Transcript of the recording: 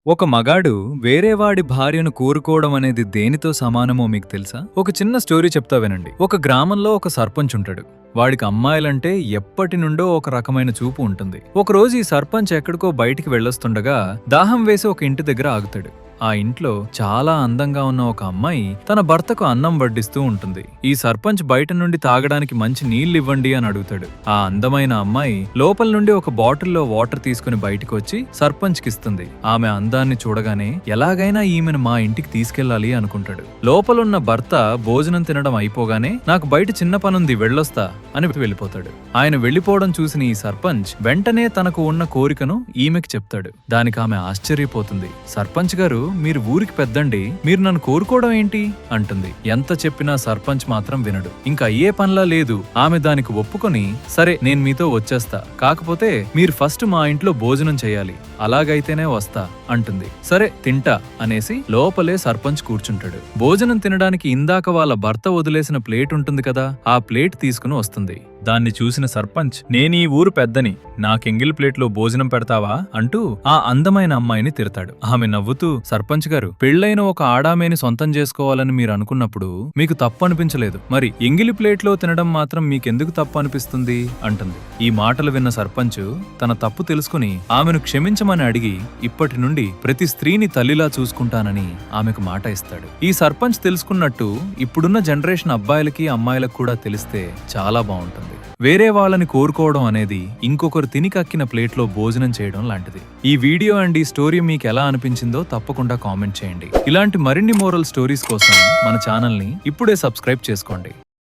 ఒక మగాడు వేరేవాడి భార్యను కోరుకోవడం అనేది దేనితో సమానమో మీకు తెలుసా? ఒక చిన్న స్టోరీ చెప్తా వినండి. ఒక గ్రామంలో ఒక సర్పంచ్ ఉంటాడు. వాడికి అమ్మాయిలంటే ఎప్పటి నుండో ఒక రకమైన చూపు ఉంటుంది. ఒకరోజు ఈ సర్పంచ్ ఎక్కడికో బయటికి వెళ్ళొస్తుండగా దాహం వేసి ఒక ఇంటి దగ్గర ఆగుతాడు. ఆ ఇంట్లో చాలా అందంగా ఉన్న ఒక అమ్మాయి తన భర్తకు అన్నం వడ్డిస్తూ ఉంటుంది. ఈ సర్పంచ్ బయట నుండి తాగడానికి మంచి నీళ్లివ్వండి అని అడుగుతాడు. ఆ అందమైన అమ్మాయి లోపల నుండి ఒక బాటిల్లో వాటర్ తీసుకుని బయటకు వచ్చి సర్పంచ్ కిస్తుంది. ఆమె అందాన్ని చూడగానే ఎలాగైనా ఈమెను మా ఇంటికి తీసుకెళ్లాలి అనుకుంటాడు. లోపలున్న భర్త భోజనం తినడం అయిపోగానే నాకు బయట చిన్న పనుంది వెళ్ళొస్తా అని వెళ్ళిపోతాడు. ఆయన వెళ్లిపోవడం చూసిన ఈ సర్పంచ్ వెంటనే తనకు ఉన్న కోరికను ఈమెకి చెప్తాడు. దానికి ఆమె ఆశ్చర్యపోతుంది. సర్పంచ్ గారు, మీరు ఊరికి పెద్దండి, మీరు నన్ను కోరుకోవడం ఏంటి అంటుంది. ఎంత చెప్పినా సర్పంచ్ మాత్రం వినడు. ఇంకా అయ్యే పనిలా లేదు. ఆమె దానికి ఒప్పుకొని, సరే నేను మీతో వచ్చేస్తా, కాకపోతే మీరు ఫస్ట్ మా ఇంట్లో భోజనం చేయాలి, అలాగైతేనే వస్తా అంటుంది. సరే తింటా అనేసి లోపలే సర్పంచ్ కూర్చుంటాడు. భోజనం తినడానికి ఇందాక వాళ్ళ భర్త వదిలేసిన ప్లేట్ ఉంటుంది కదా, ఆ ప్లేట్ తీసుకుని వస్తుంది. దాన్ని చూసిన సర్పంచ్, నేనీ ఊరు పెద్దని, నాకెంగిల్ ప్లేట్లో భోజనం పెడతావా అంటూ ఆ అందమైన అమ్మాయిని తిడతాడు. ఆమె నవ్వుతూ, సర్పంచ్ గారు, పెళ్లైన ఒక ఆడామేని సొంతం చేసుకోవాలని మీరు అనుకున్నప్పుడు మీకు తప్పు అనిపించలేదు, మరి ఎంగిలి ప్లేట్లో తినడం మాత్రం మీకెందుకు తప్పు అనిపిస్తుంది అంటుంది. ఈ మాటలు విన్న సర్పంచ్ తన తప్పు తెలుసుకుని ఆమెను క్షమించమని అడిగి ఇప్పటి నుండి ప్రతి స్త్రీని తల్లిలా చూసుకుంటానని ఆమెకు మాట ఇస్తాడు. ఈ సర్పంచ్ తెలుసుకున్నట్టు ఇప్పుడున్న జనరేషన్ అబ్బాయిలకి అమ్మాయిలకు కూడా తెలిస్తే చాలా బాగుంటుంది. వేరే వాళ్ళని కోరుకోవడం అనేది ఇంకొకరు తిని కక్కిన ప్లేట్లో భోజనం చేయడం లాంటిది. ఈ వీడియో అండ్ ఈ స్టోరీ మీకు ఎలా అనిపించిందో తప్పకుండా కామెంట్ చేయండి. ఇలాంటి మరిన్ని మోరల్ స్టోరీస్ కోసం మన ఛానల్ని ఇప్పుడే సబ్స్క్రైబ్ చేసుకోండి.